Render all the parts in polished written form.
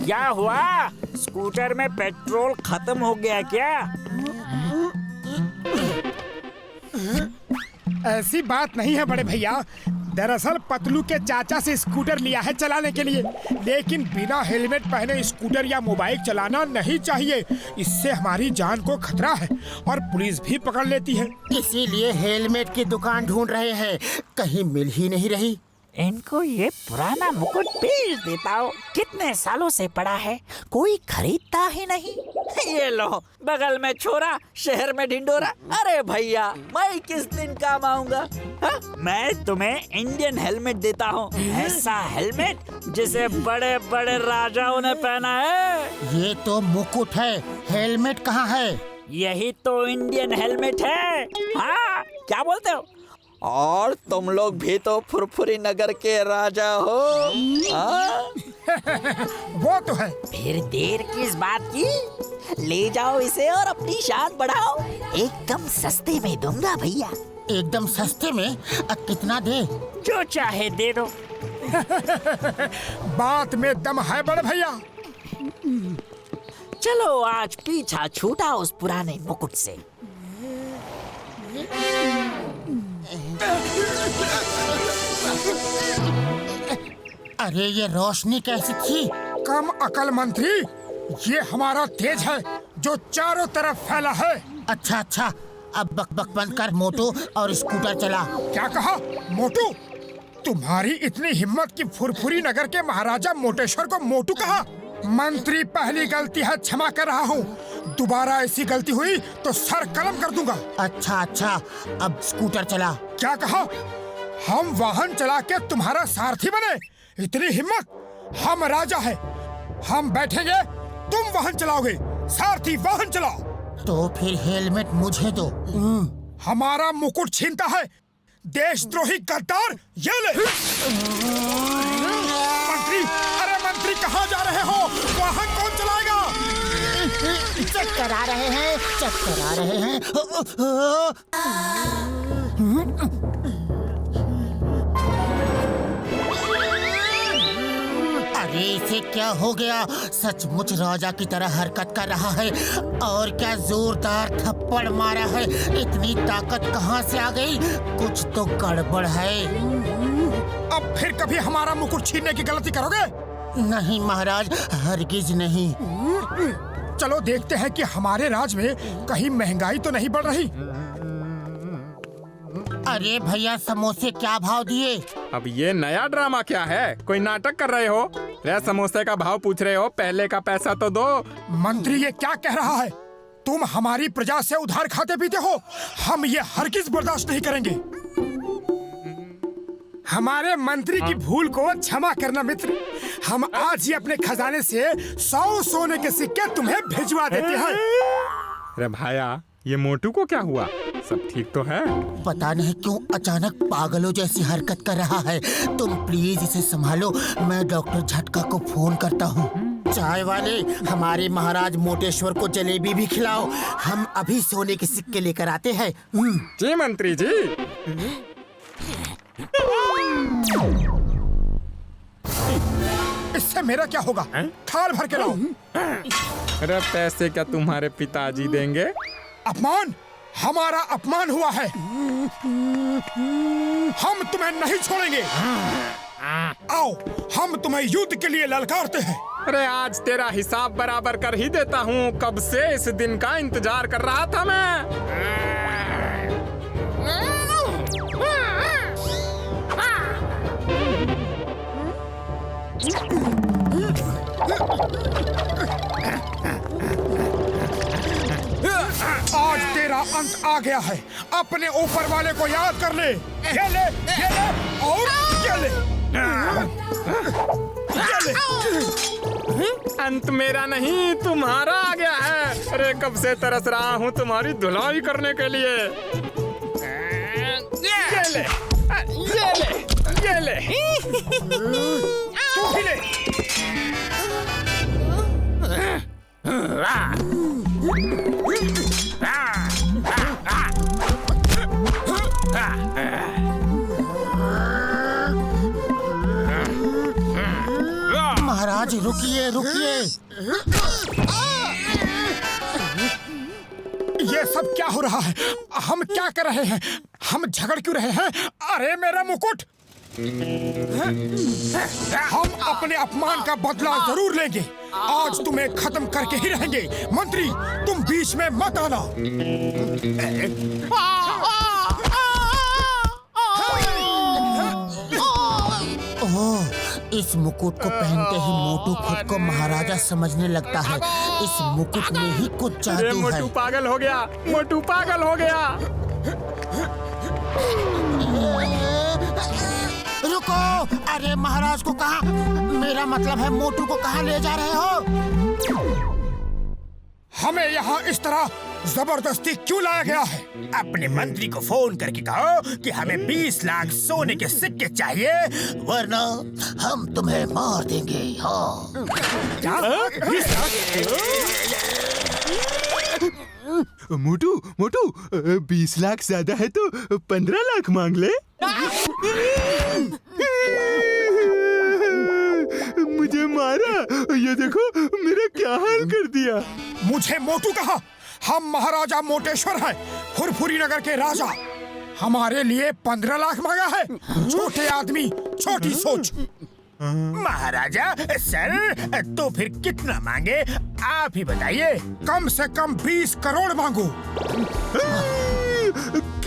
क्या हुआ? स्कूटर में पेट्रोल खत्म हो गया क्या? ऐसी बात नहीं है बड़े भैया। दरअसल पतलू के चाचा से स्कूटर लिया है चलाने के लिए, लेकिन बिना हेलमेट पहने स्कूटर या मोबाइल चलाना नहीं चाहिए। इससे हमारी जान को खतरा है और पुलिस भी पकड़ लेती है। इसीलिए हेलमेट की दुकान ढूंढ रहे हैं, कहीं मिल ही नहीं रही। इनको ये पुराना मुकुट बेच देता हूँ। कितने सालों से पड़ा है, कोई खरीदता ही नहीं। ये लो, बगल में छोरा, शहर में ढिंडोरा। अरे भैया, मैं किस दिन काम आऊंगा? मैं तुम्हें इंडियन हेलमेट देता हूँ, ऐसा हेलमेट जिसे बड़े बड़े राजाओं ने पहना है। ये तो मुकुट है, हेलमेट कहाँ है? यही तो इंडियन हेलमेट है। हाँ, क्या बोलते हो? और तुम लोग भी तो फुरफुरी नगर के राजा हो। वो तो है। फिर देर किस बात की? ले जाओ इसे और अपनी शान बढ़ाओ। एकदम सस्ते में दूंगा भैया। एकदम सस्ते में? कितना दे? जो चाहे दे दो। बात में दम है बड़े भैया। चलो आज पीछा छूटा उस पुराने मुकुट से। अरे ये रोशनी कैसी थी? कम अकल मंत्री, ये हमारा तेज है जो चारों तरफ फैला है। अच्छा अच्छा, अब बक बक बंद कर मोटू और स्कूटर चला। क्या कहा मोटू? तुम्हारी इतनी हिम्मत कि फुरफुरी नगर के महाराजा मोटेश्वर को मोटू कहा? मंत्री, पहली गलती है, क्षमा कर रहा हूँ। दोबारा ऐसी गलती हुई तो सर कलम कर दूंगा। अच्छा अच्छा, अब स्कूटर चला। क्या कहा? हम वाहन चला के तुम्हारा सारथी बने? इतनी हिम्मत? हम राजा हैं, हम बैठेंगे, तुम वाहन चलाओगे। सारथी वाहन चलाओ। तो फिर हेलमेट मुझे दो। हमारा मुकुट छीनता है, देशद्रोही गद्दार। ये ले। मंत्री, अरे मंत्री कहाँ जा रहे हो? वाहन कौन चलाएगा? चक्कर आ रहे हैं, चक्कर आ रहे हैं। अरे इसे क्या हो गया? सचमुच राजा की तरह हरकत कर रहा है और क्या जोरदार थप्पड़ मारा है। इतनी ताकत कहाँ से आ गई? कुछ तो गड़बड़ है। अब फिर कभी हमारा मुकुट छीनने की गलती करोगे? नहीं महाराज, हरगिज नहीं। चलो देखते हैं कि हमारे राज में कहीं महंगाई तो नहीं बढ़ रही। अरे भैया, समोसे क्या भाव दिए? अब ये नया ड्रामा क्या है? कोई नाटक कर रहे हो? रे समोसे का भाव पूछ रहे हो, पहले का पैसा तो दो। मंत्री ये क्या कह रहा है? तुम हमारी प्रजा से उधार खाते पीते हो। हम ये हरगिज बर्दाश्त नहीं करेंगे। हमारे मंत्री की भूल को क्षमा करना मित्र। हम आज ही अपने खजाने से 100 सोने के सिक्के तुम्हें भिजवा देते हैं। अरे भाया, ये मोटू को क्या हुआ? सब ठीक तो है? पता नहीं क्यों अचानक पागलों जैसी हरकत कर रहा है। तुम प्लीज इसे संभालो, मैं डॉक्टर झटका को फोन करता हूँ। चाय वाले, हमारे महाराज मोटेश्वर को जलेबी भी खिलाओ। हम अभी सोने के सिक्के लेकर आते हैं। जी मंत्री जी। इससे मेरा क्या होगा? थाल भर के लाओ। अरे पैसे क्या तुम्हारे पिताजी देंगे? अपमान, हमारा अपमान हुआ है। हम तुम्हें नहीं छोड़ेंगे। आओ, हम तुम्हें युद्ध के लिए ललकारते हैं। अरे आज तेरा हिसाब बराबर कर ही देता हूँ। कब से इस दिन का इंतजार कर रहा था मैं। आज तेरा अंत आ गया है। अपने ऊपर वाले को याद कर ले। ये ले और ये ले। अंत मेरा नहीं, तुम्हारा आ गया है। अरे कब से तरस रहा हूँ तुम्हारी धुलाई करने के लिए। ये ले, ये ले, ये ले। तू भी ले। महाराज महाराज रुकिए रुकिए। ये सब क्या हो रहा है? हम क्या कर रहे हैं? हम झगड़ क्यों रहे हैं? अरे मेरा मुकुट! हम अपने अपमान का बदला जरूर लेंगे। आज तुम्हें खत्म करके ही रहेंगे। मंत्री, तुम बीच में मत आना। ओह, इस मुकुट को पहनते ही मोटू खुद को महाराजा समझने लगता है। इस मुकुट में ही कुछ जादू है। मोटू पागल हो गया, मोटू पागल हो गया। रुको! अरे महाराज को कहाँ, मेरा मतलब है मोटू को कहाँ ले जा रहे हो? हमें यहाँ इस तरह जबरदस्ती क्यों लाया गया है? अपने मंत्री को फोन करके कहो कि हमें 20 लाख सोने के सिक्के चाहिए, वरना हम तुम्हें मार देंगे। हाँ। क्या? 20 मोटू मोटू 20 लाख ज्यादा है तो 15 लाख मांग ले। मुझे मारा, ये देखो मेरा क्या हाल कर दिया। मुझे मोटू कहा? हम महाराजा मोटेश्वर हैं, फुरफुरी नगर के राजा। हमारे लिए 15 लाख मांगा है? छोटे आदमी, छोटी सोच। महाराजा सर, तो फिर कितना मांगे आप ही बताइए। कम से कम 20 करोड़ मांगो।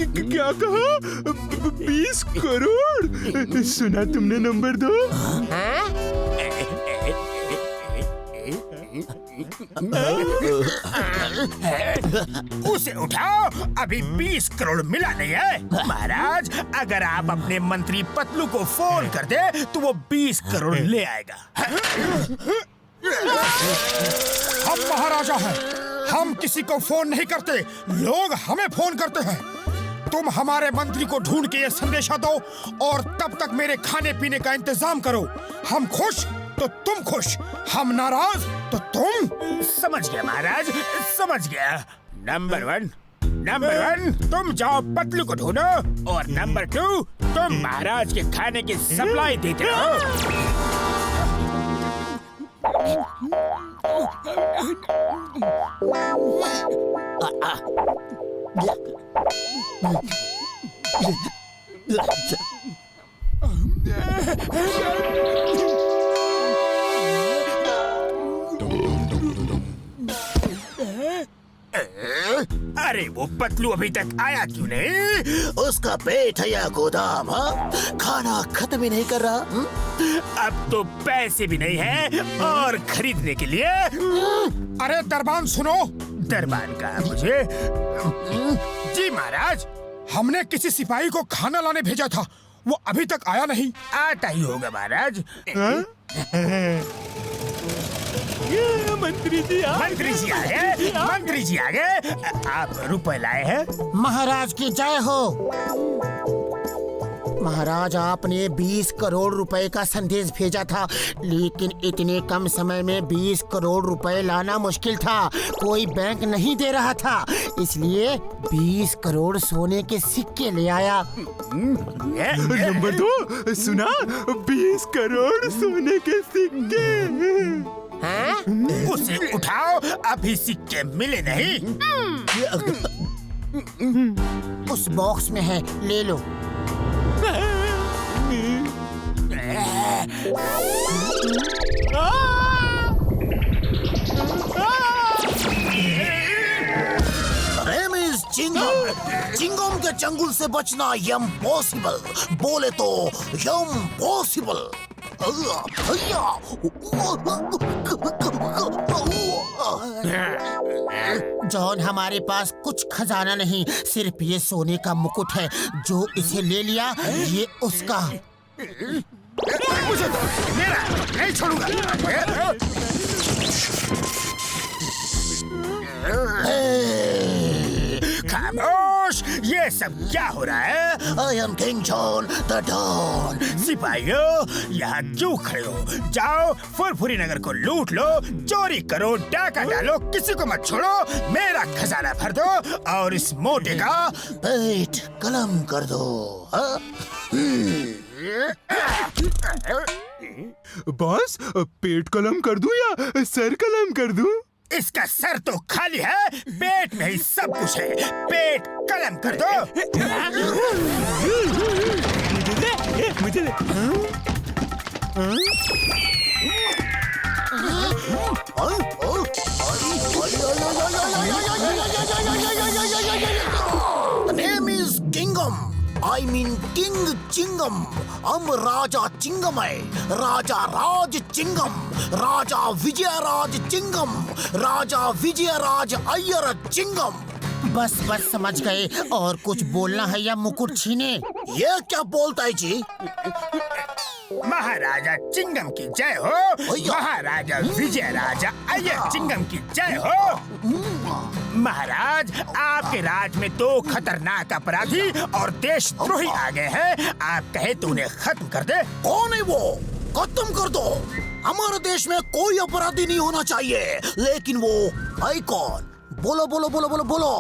क्या कहा? 20 करोड़? सुना तुमने? नंबर 2। उसे उठाओ, अभी 20 करोड़ मिला नहीं है। महाराज, अगर आप अपने मंत्री पतलू को फोन कर दे तो वो 20 करोड़ ले आएगा। हम महाराजा हैं, हम किसी को फोन नहीं करते, लोग हमें फोन करते हैं। तुम हमारे मंत्री को ढूंढ के ये संदेशा दो और तब तक मेरे खाने पीने का इंतजाम करो। हम खुश तो तुम खुश, हम नाराज तो तुम। समझ गया महाराज, समझ गया। नंबर 1 तुम जाओ पतलू को ढूंढो और नंबर 2 तुम महाराज के खाने की सप्लाई देते रहो। अरे वो पतलू अभी तक आया क्यों नहीं? उसका पेट है या गोदाम? हाँ, खाना खत्म ही नहीं कर रहा। अब तो पैसे भी नहीं है और खरीदने के लिए। अरे दरबान सुनो। दरबान कहा मुझे? जी महाराज, हमने किसी सिपाही को खाना लाने भेजा था, वो अभी तक आया नहीं। आता ही होगा महाराज। मंत्री जी आ गए। मंत्री जी आ गए। आप रुपए लाए हैं? महाराज की जय हो। महाराज, आपने 20 करोड़ रुपए का संदेश भेजा था, लेकिन इतने कम समय में 20 करोड़ रुपए लाना मुश्किल था। कोई बैंक नहीं दे रहा था, इसलिए 20 करोड़ सोने के सिक्के ले आया। नंबर 2 सुना? 20 करोड़ सोने के सिक्के। उसे उठाओ, अभी सिक्के मिले नहीं। उस बॉक्स में है, ले लो। चिंगम के चंगुल से बचना इम्पॉसिबल, बोले तो इम्पॉसिबल। जॉन, हमारे पास कुछ खजाना नहीं, सिर्फ ये सोने का मुकुट है। जो इसे ले लिया ये उसका। मुझे तो मेरा नहीं छोड़ूंगा। खामोश, ये सब क्या हो रहा है? I am King John the Don। सिपाहियों, यहाँ क्यों खड़े हो? जाओ फुरफुरी नगर को लूट लो, चोरी करो, डाका डालो, किसी को मत छोड़ो। मेरा खजाना भर दो और इस मोटे का पेट कलम कर दो। बॉस, पेट कलम कर दूं या सर कलम कर दूं? इसका सर तो खाली है, पेट में ही सब कुछ है। पेट कलम कर दो। मुझे The name is Kingam. I mean King Chingam. हम राजा चिंगम है, राजा राज चिंगम, राजा विजयराज चिंगम, राजा विजयराज अय्यर चिंगम। बस बस समझ गए। और कुछ बोलना है या मुकुट छीने? ये क्या बोलता है जी? महाराजा चिंगम की जय हो। महाराजा विजय राजा अय्यर चिंगम की जय हो। महाराज, आपके राज में 2 खतरनाक अपराधी और देशद्रोही आ गए हैं। आप कहे तो उन्हें खत्म कर दे। कौन है वो? खत्म कर दो। हमारे देश में कोई अपराधी नहीं होना चाहिए, लेकिन वो है कौन? बोलो बोलो बोलो बोलो बोलो।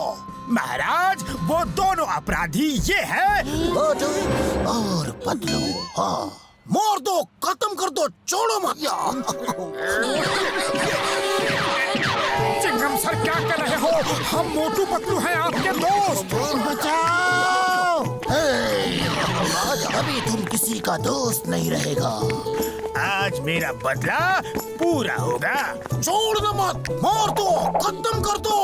महाराज, वो दोनों अपराधी ये हैं। मोटू और पतलू। हाँ, मार दो, खत्म कर दो, छोड़ो मत। चिंगम सर, क्या कर रहे हो? हम मोटू पतलू हैं, आपके दोस्त। बचाओ! आज अभी तुम किसी का दोस्त नहीं रहेगा। आज मेरा बदला पूरा होगा। छोड़ना मत, मार दो, खत्म कर दो।